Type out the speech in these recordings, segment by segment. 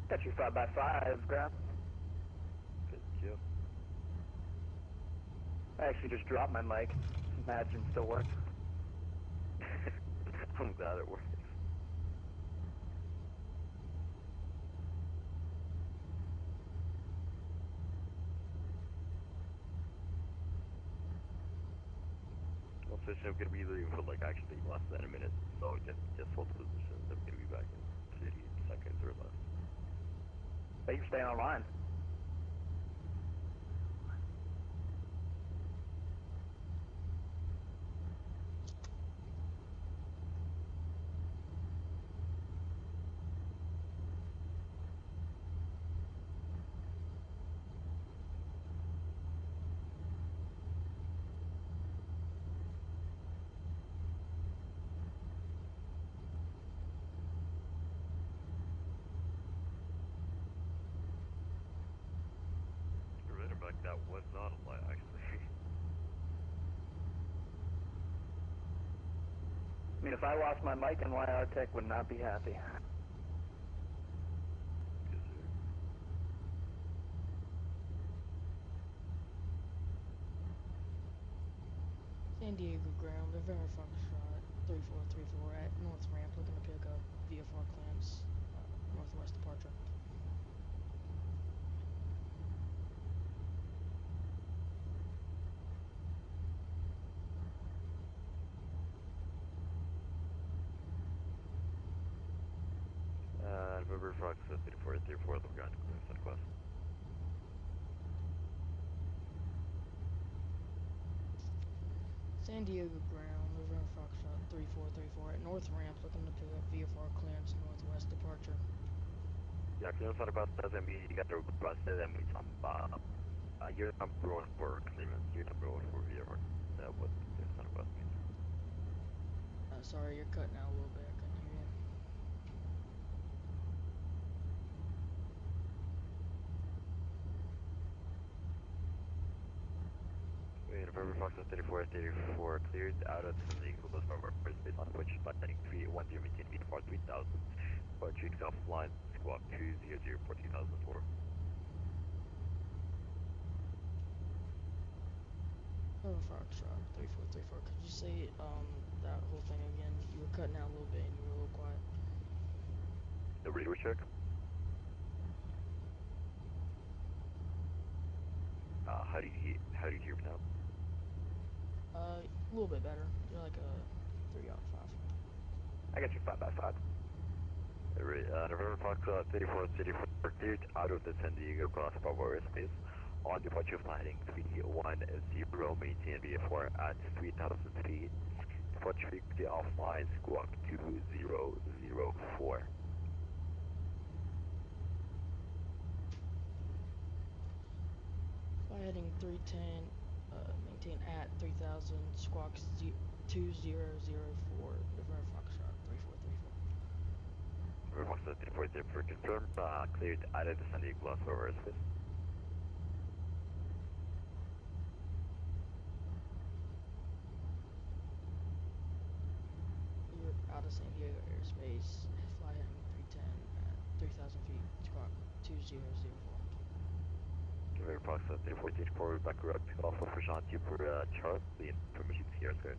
Got you 5x5, Grab. Good deal. I actually just dropped my mic. Imagine still works. I'm glad it works. Well, Fish, I'm gonna be leaving for like actually less than a minute, so just hold positions. I'm gonna be back in 30 seconds or less. But you stay online. Right, I'm back. That was not a lie, actually. I mean, if I lost my mic in YR Tech, would not be happy. Yes, sir. San Diego ground, November Foxtrot, 3434 at North Ramp, looking to pick up VFR clamps, northwest departure. November Fox 3434, the ground clear, southwest. San Diego ground, November Foxtrot, 3434 at North Ramp, looking to pick up VFR clamps, northwest departure. Yeah, clearance southwest doesn't mean you got to request it. That means you're number one for clearance. You're number one for VFR. That's what clearance southwest means. Sorry, you're cutting out a little bit. I couldn't hear you. November Fox 3434 cleared out of the San Diego Coast Harbor airspace on which landing 310 maintain VFR 3000. But tricks offline, squawk 200 for 2004. November Foxtrot, 3434. Could you say that whole thing again? You were cutting out a little bit and you were a little quiet. The radar check. How do you hear me now? A little bit better. You're like a 3 out of 5. I got you 5x5. November Fox 3434 cleared out of the San Diego Coast Harbor airspace on departure landing 310, maintain VFR at 3000 feet. Departure frequency offline, squawk 2004. Fly heading 310, maintain at 3000, squawk 2004, November Foxtrot, 3434. November Fox 3434 confirmed, cleared out of the San Diego Coast Harbor airspace. You're out of San Diego airspace, fly heading 310 at 3000 feet, squawk 2004. November Fox 3434 back route Alpha for Shanti for Charles, the information here is good.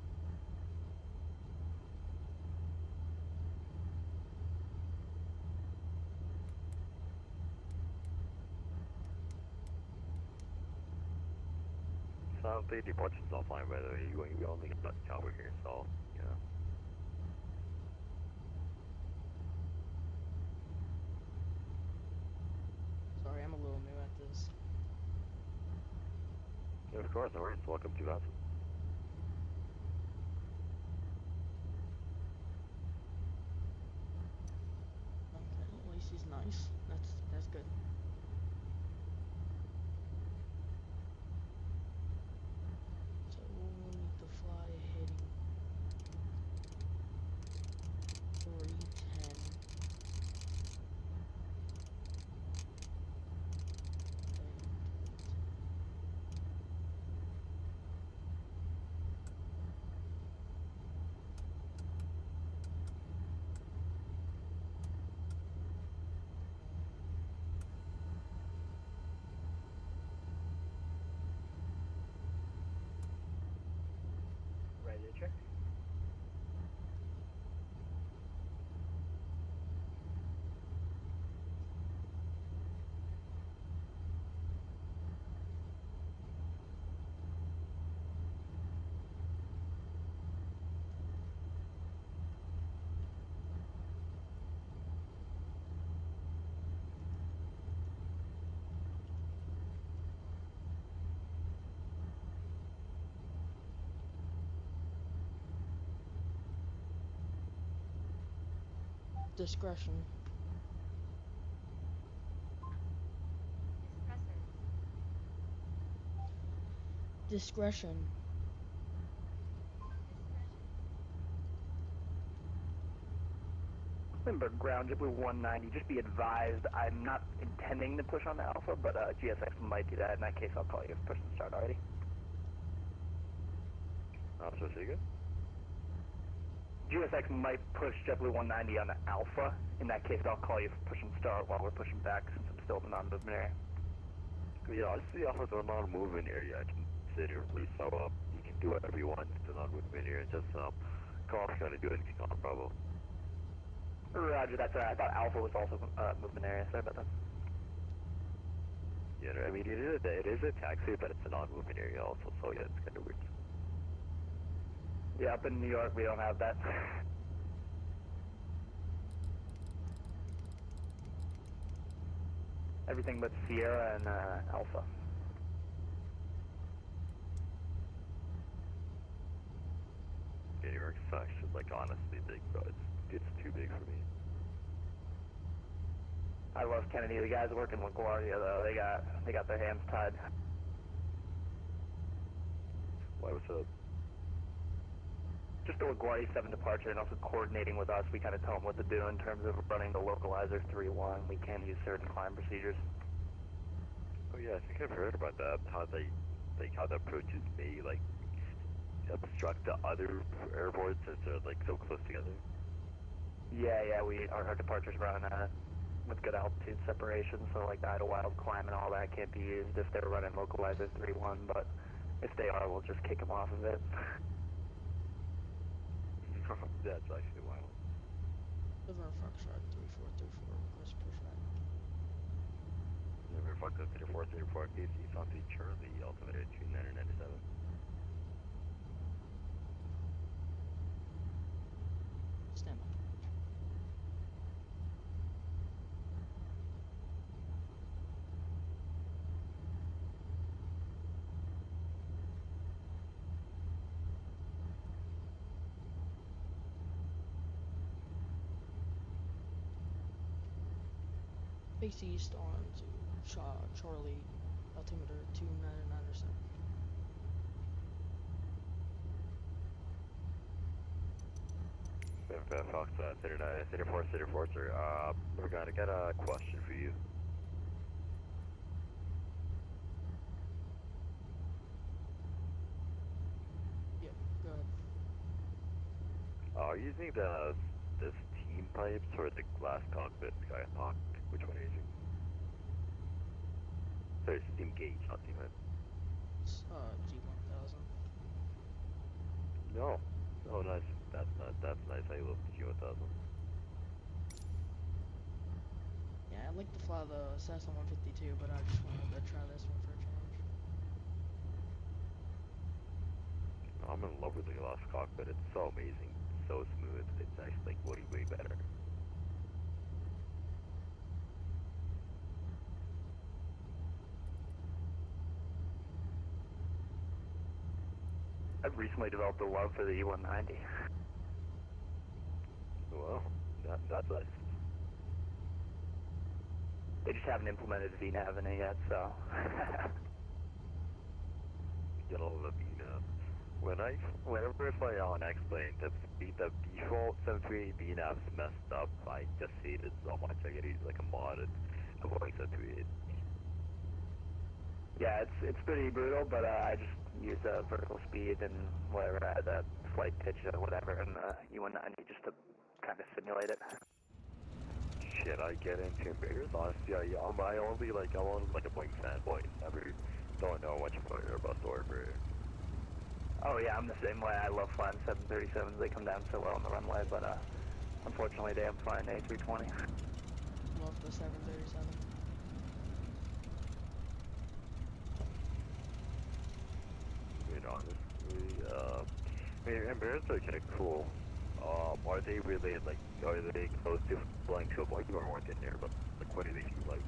So the departure's offline, by the way. We only got cover here, so yeah. Sorry, I'm a little new at this. Yeah, of course, no worries. Welcome to vatsim. Okay, at least he's nice. That's good. So we'll need to fly heading 310. Heading 310. Discretion. Discretion. Limburg ground, JetBlue 190. Just be advised, I'm not intending to push on the Alpha, but GSX might do that. In that case, I'll call you if push and start already. So say again? GSX might push JetBlue 190 on the Alpha. In that case, I'll call you for push and start while we're pushing back since I'm still in the non-movement area. Yeah, I see Alpha's a non-movement area. I can sit here, please. So you can do whatever you want. It's a non-movement area. Just call if you're going to do anything on Bravo. Roger, that's I thought Alpha was also movement area. Sorry about that. Yeah, I mean, it is a taxi, but it's a non-movement area also, so yeah, it's kind of weird. Yeah, up in New York, we don't have that. Everything but Sierra and Alpha. Yeah, New York sucks. Like, honestly, big, bro. It's too big for me. I love Kennedy. The guys working with LaGuardia, though, they got their hands tied. Why was up? Just the LaGuardia 7 departure and also coordinating with us. We kind of tell them what to do in terms of running the localizer 3-1. We can use certain climb procedures. Oh yeah, I think I've heard about that. How how the approaches may like obstruct the other airports since they're like so close together. Yeah, our departures run with good altitude separation, so like the Idlewild climb and all that can't be used if they're running localizer 3-1. But if they are, we'll just kick them off of it. That's actually wild. November Foxtrot 3434 request pushback. Never fucked up 3434 KC, Santi Charlie, altimeter 2997. Stand by. Face east on to Charlie, altimeter 2997. Fox 3434, sir. We're gonna get a question for you. Yep, go ahead. Are you using this team pipes or the glass cockpit Skyhawk? Which one are you using? Sorry, steam gauge, not team pipe. It's G1000. No. Oh, nice. That's nice. I love the G1000. Yeah, I'd like to fly the Cessna 152, but I just wanted to try this one for a change. I'm in love with the glass cockpit. It's so amazing, so smooth. It's actually like way better. I've recently developed a love for the E190. Well, that's nice. They just haven't implemented VNAV in it yet, so. Get all the VNAV. Whenever I fly on X-Plane, the default 738 VNAV's messed up. I just hate it so much. I gotta use like a modded avoiding 738. Yeah, it's pretty brutal, but I just use vertical speed and whatever, flight pitch or whatever, and E190 just to kind of simulate it. Shit, I get into embarrassed. Honestly, I'm only like a Boeing fanboy. Never don't know much about Airbus or for. Oh yeah, I'm the same way. I love flying 737s. They come down so well on the runway, but unfortunately, I'm flying A320. Love the 737. I mean, honestly, Embraers are kind of cool. Are they really are they close to flying to a Boeing or more than Airbus? Like, what do they seem like?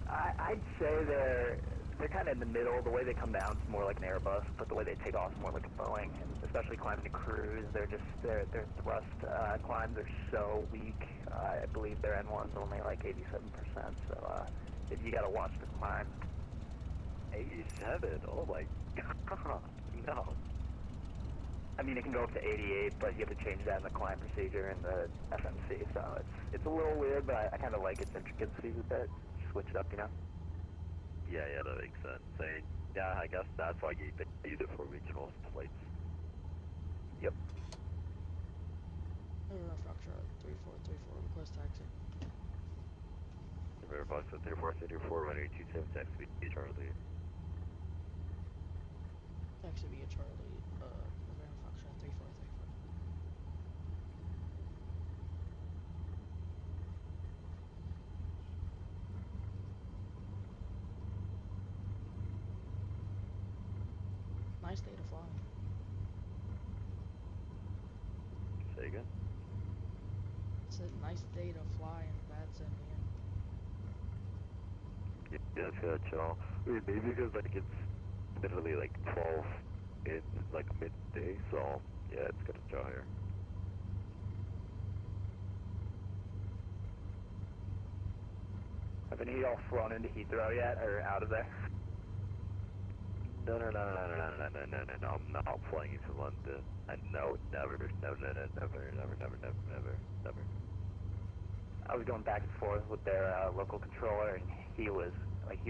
I'd say they're kind of in the middle. The way they come down is more like an Airbus, but the way they take off is more like a Boeing. And especially climbing to cruise, their thrust climbs are so weak. I believe their N1's only like 87%. So you got to watch the climb. 87? Oh my god, no. I mean, it can go up to 88, but you have to change that in the climb procedure in the FMC. So it's a little weird, but I kind of like its intricacies a bit. Switch it up, you know. Yeah, that makes sense. And yeah, I guess that's why they use it for regional flights. Yep. November Foxtrot 3434, request taxi. November Foxtrot 3434, running 27 taxi Charlie. Taxi via Charlie, November Foxtrot 3434. Nice day to fly. Say again? It's a nice day to fly in vatsim, man. Yeah, it's kind of chill. I mean, maybe because like it's literally like 12 in like midday, so yeah, it's kind of chill here. Have any of y'all flown into Heathrow yet, or out of there? No, I'm not flying into London. No, never. I was going back and forth with their local controller, and he was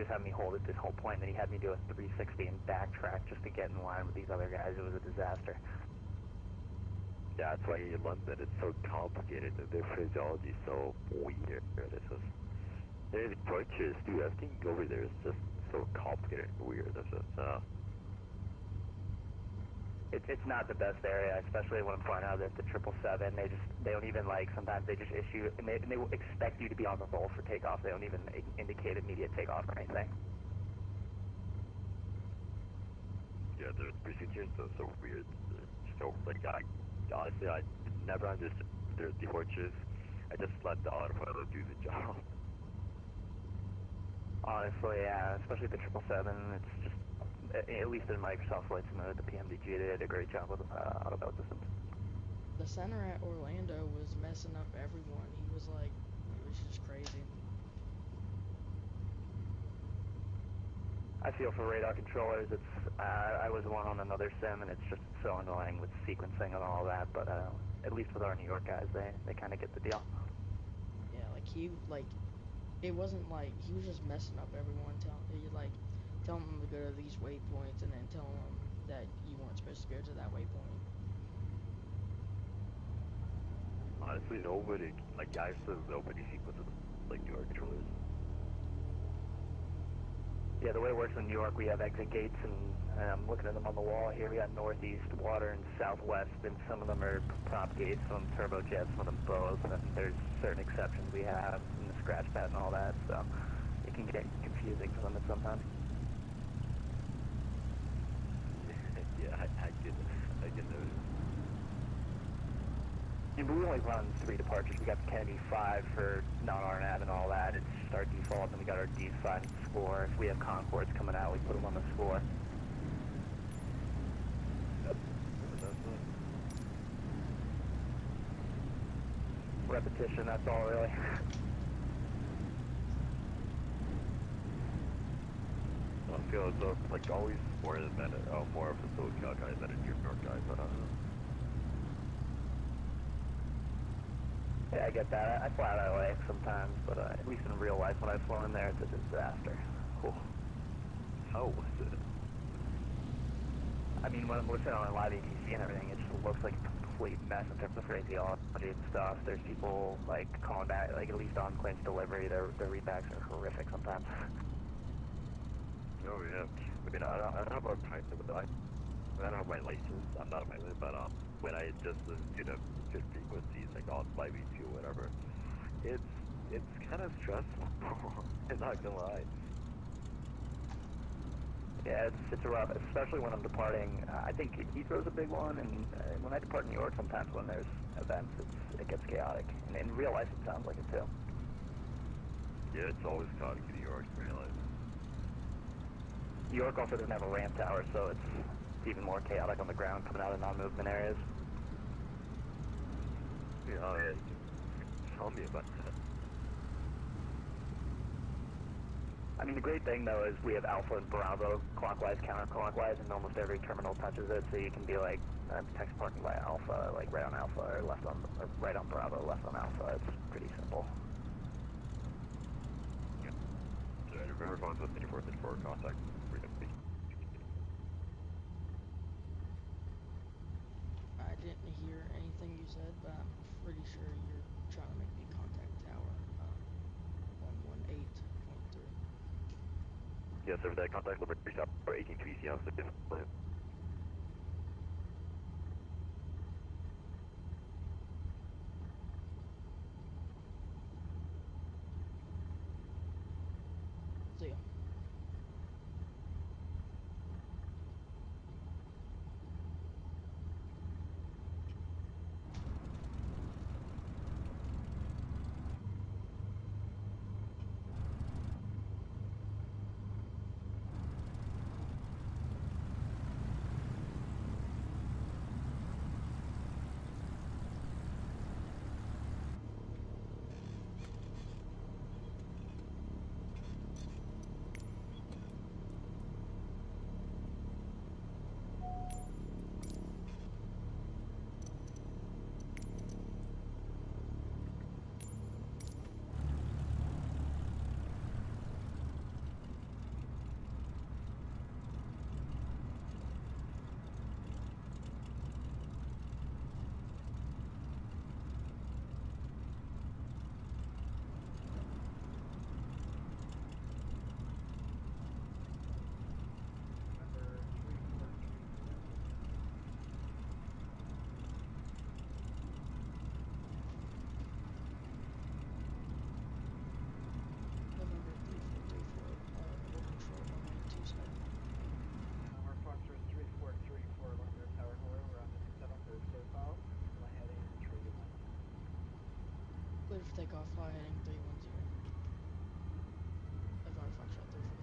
having me hold at this whole point, and then he had me do a 360 and backtrack just to get in line with these other guys. It was a disaster. Yeah, that's why in London it's so complicated. Their physiology is so weird. It's just, there's approaches, dude. Everything over there is just so complicated and weird. It's just, It's not the best area, especially when I'm flying out of the 777. They don't even sometimes they just issue, and they will expect you to be on the roll for takeoff. They don't even indicate immediate takeoff or anything. Yeah, their procedures are so weird. So, like, honestly, I never understood their departures. I just let the autopilot do the job. Honestly, yeah, especially the 777, it's just, at least in Microsoft Flight Simulator, the PMDG, they did a great job with autopilot systems. The center at Orlando was messing up everyone. It was just crazy. I feel for radar controllers, I was one on another sim, and it's just so annoying with sequencing and all that, but at least with our New York guys, they kind of get the deal. Yeah, it wasn't like, he was just messing up everyone, telling them to go to these waypoints, and then telling them that you weren't supposed to go to that waypoint. Honestly, nobody, I still nobody sequences, New York controllers. Yeah, the way it works in New York, we have exit gates, and I'm looking at them on the wall here. We got northeast water and southwest, and some of them are prop gates, some turbojets, some of them both, and there's certain exceptions we have in the scratch pad and all that, so it can get confusing for them at sometimes. Yeah, I get notice. Yeah, but we only run 3 departures. We got the Kennedy 5 for non-RNAV and all that. It's just our default, and we got our D5 score. If we have Concords coming out, we put them on the score. Yep. Repetition, that's all really. I feel as though, always more of a SoCal guy than a New York guy, but Yeah, I get that. I fly out of LA sometimes, but at least in real life, when I've flown in there, it's a disaster. Cool. How was it? I mean, when I'm listening on live ATC and everything, it just looks like a complete mess in terms of phraseology and stuff. There's people, calling back, at least on claims delivery, their readbacks are horrific sometimes. Oh, yeah. I mean, I don't have a license, but I don't have my license. I'm not a pilot, but when I just listen to the good frequencies, on 582 or whatever, it's kind of stressful. I'm not gonna lie. Yeah, it's rough, especially when I'm departing. I think Heathrow's a big one, and when I depart New York, sometimes when there's events, it gets chaotic. And in real life, it sounds like it too. Yeah, it's always chaotic in New York, in real life. York also doesn't have a ramp tower, so it's even more chaotic on the ground coming out of non-movement areas. Yeah, tell me about that. I mean, the great thing, though, is we have Alpha and Bravo clockwise, counterclockwise, and almost every terminal touches it, so you can be like, text parking by Alpha, like right on Alpha, or left on, or right on Bravo, left on Alpha. It's pretty simple. Yeah. So I remember phones with 3434 contact. I didn't hear anything you said, but I'm pretty sure you're trying to make me contact tower 118.3. Yes, sir, that contact Liberty Tower 18 to EC House. See ya. November 3434, full control 192.7. Our Foxtrot 3434, London Tower, hello, we're on the 7th or so file, fly heading 31. Clear for takeoff, fly heading 310. November Foxtrot 343.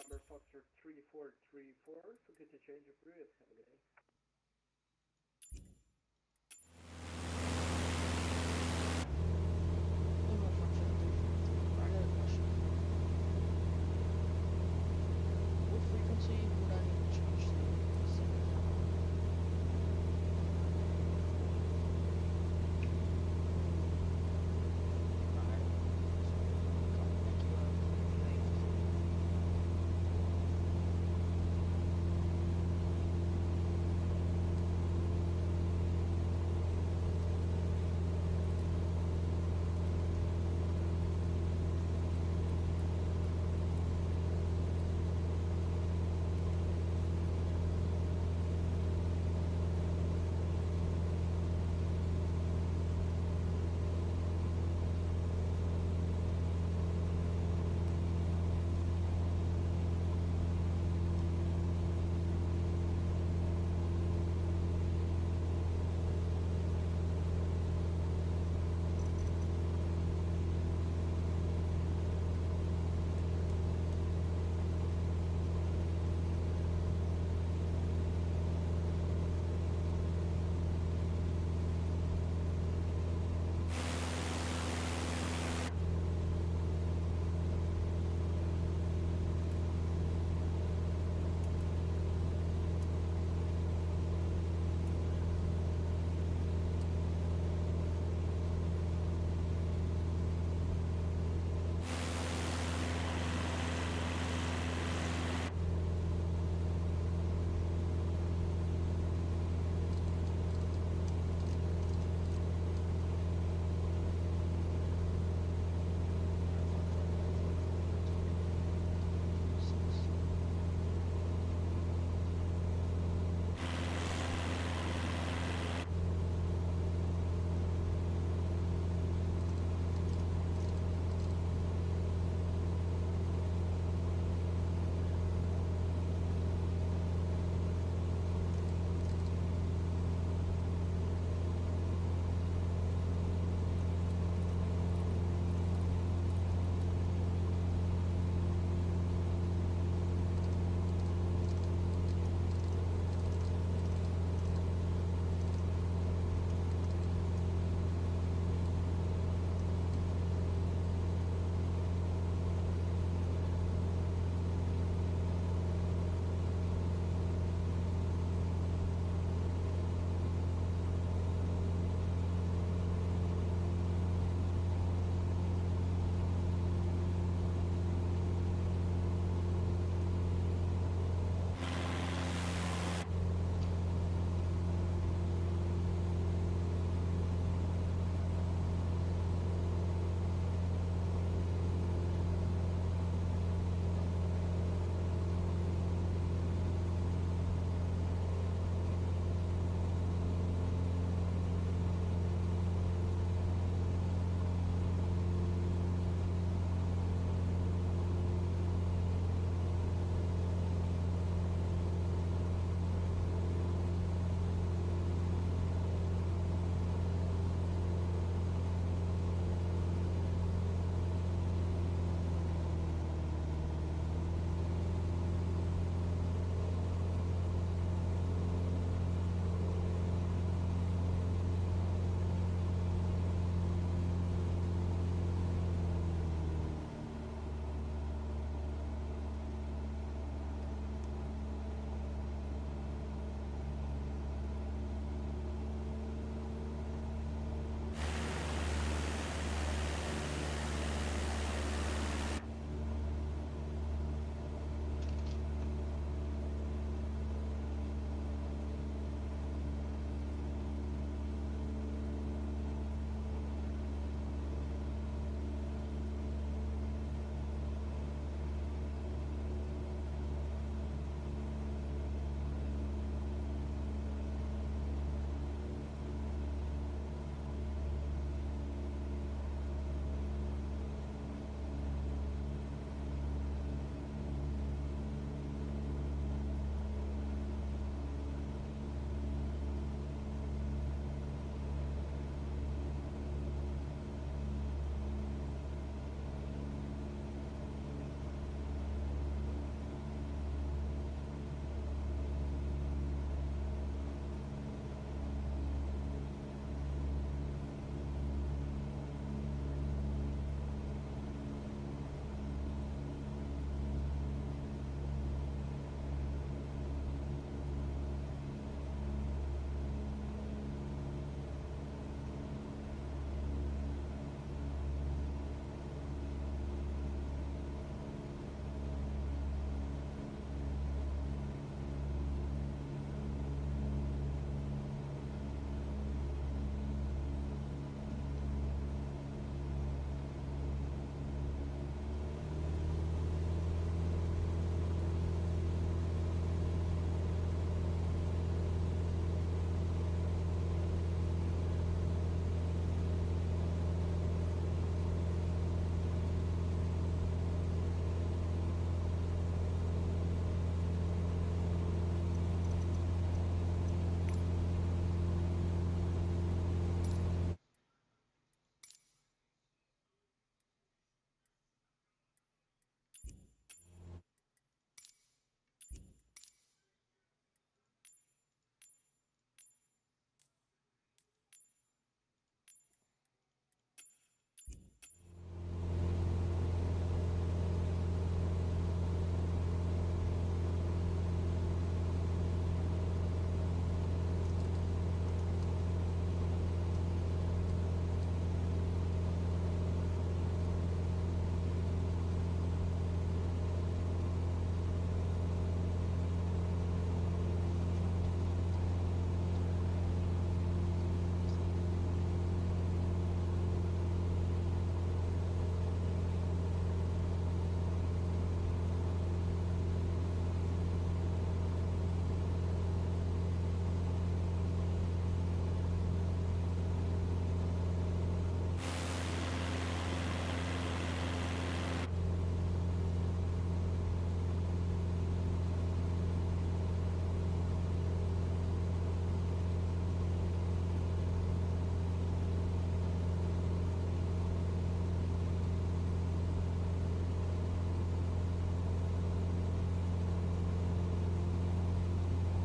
November Foxtrot 3434, so good to change your route. Have a good day. Email function 343. I got a question. What frequency would I need to change the signal down on? Alright. Thank you, thank you.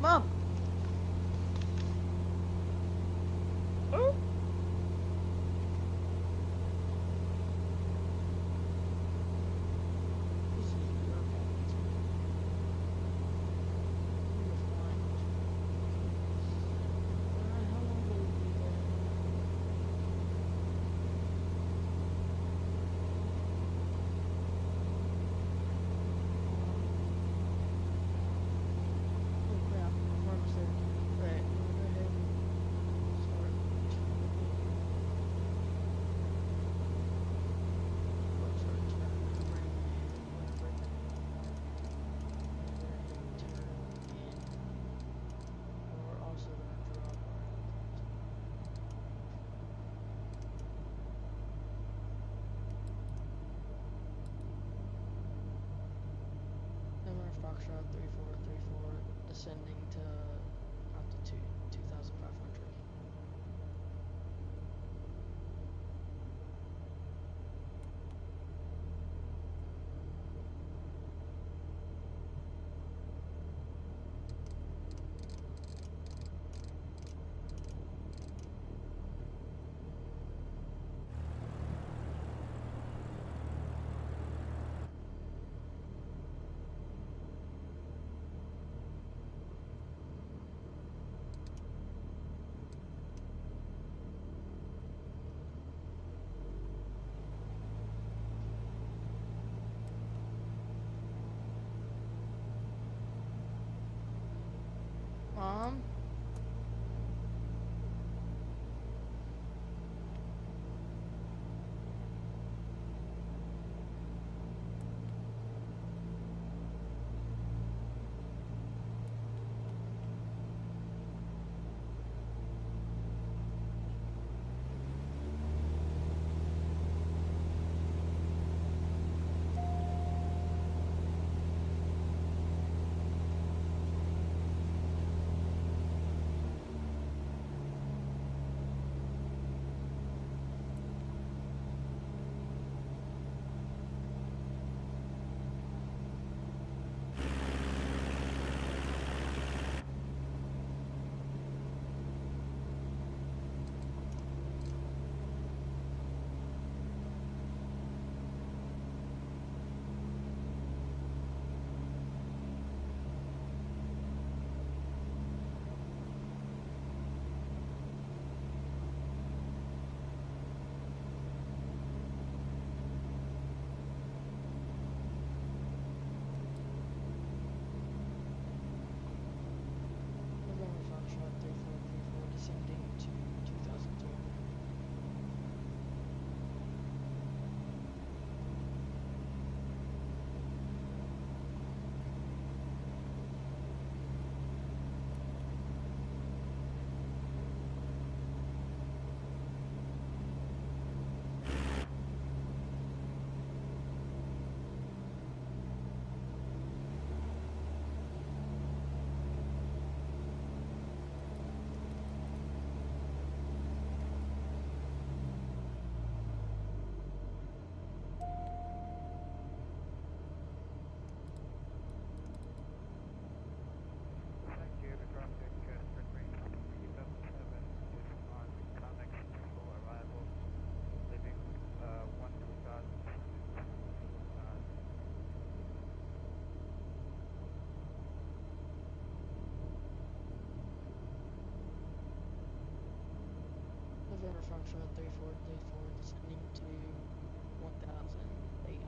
Mom! Oh! This is your fault. You're fine. How long will we be there? Oh crap, we're almost there. Right, I'm gonna go ahead and start turning. Or start turning, whatever. Go ahead and turn in. And we're also gonna drop our elephant. November Foxtrot 3434 descending to altitude 2,500. Mom? November Foxtrot 3434 descending to 2,300. Thank you. The traffic sprint range 377 is on Comex full arrival, leaving 12,000 knots. November Foxtrot 3434 descending to 1,800.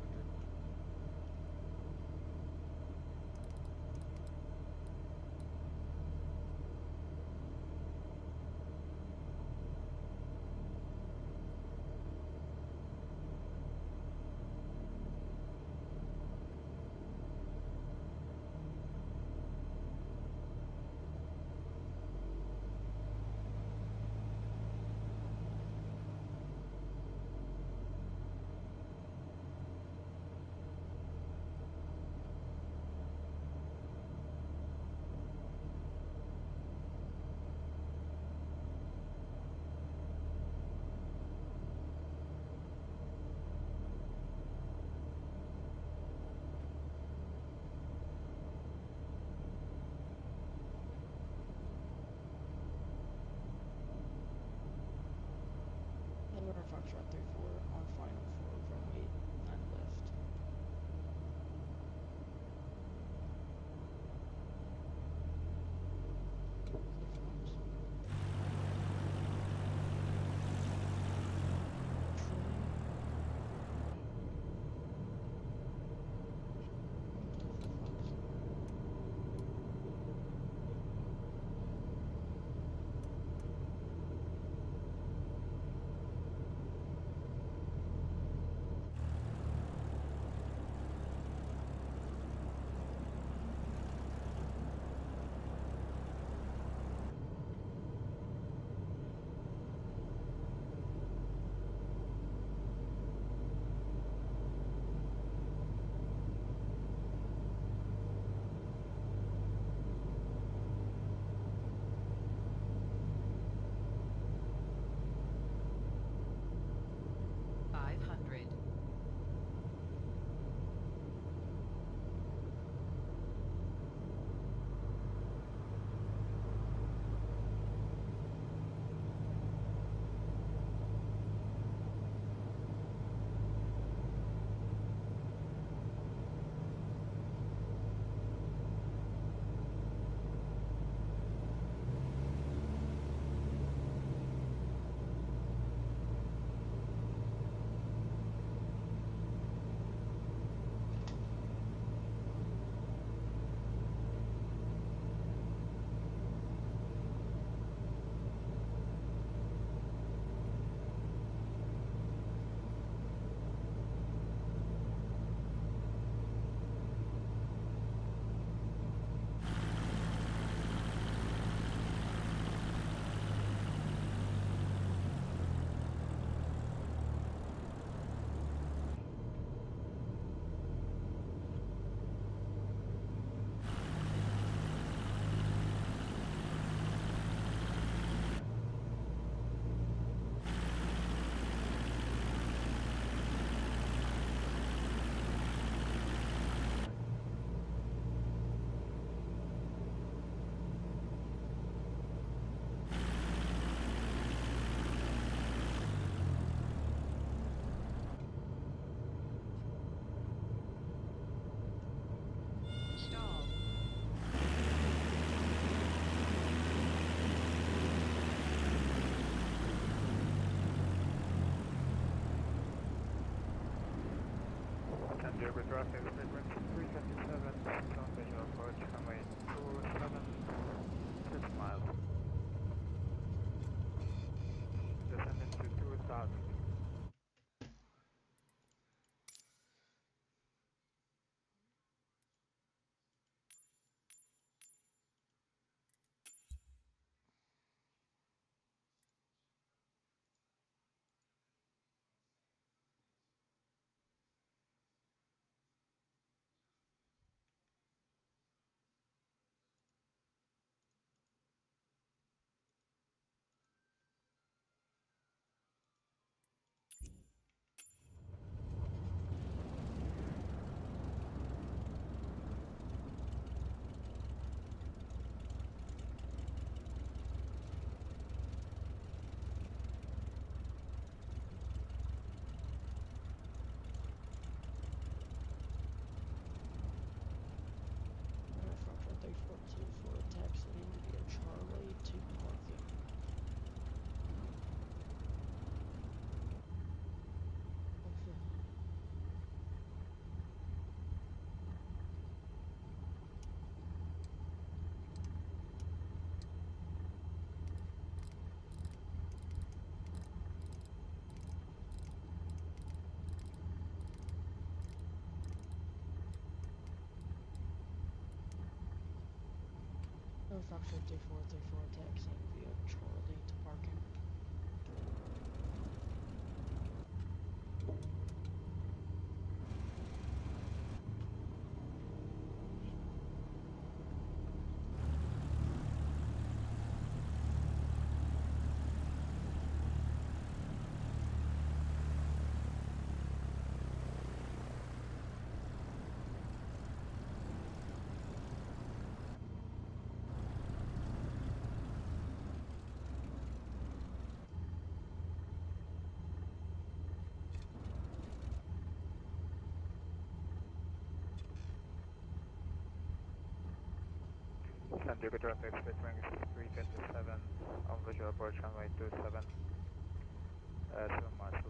Jupiter traffic, frequency 357, on visual approach, runway 27, 6 miles. Descending to 2000. Foxtrot 3424 taxiing via Charlie to parking. Okay. Foxtrot 3434 taxiing via Charlie to parking. San Diego traffic, frequency 357, on visual approach, runway 27, 7 miles.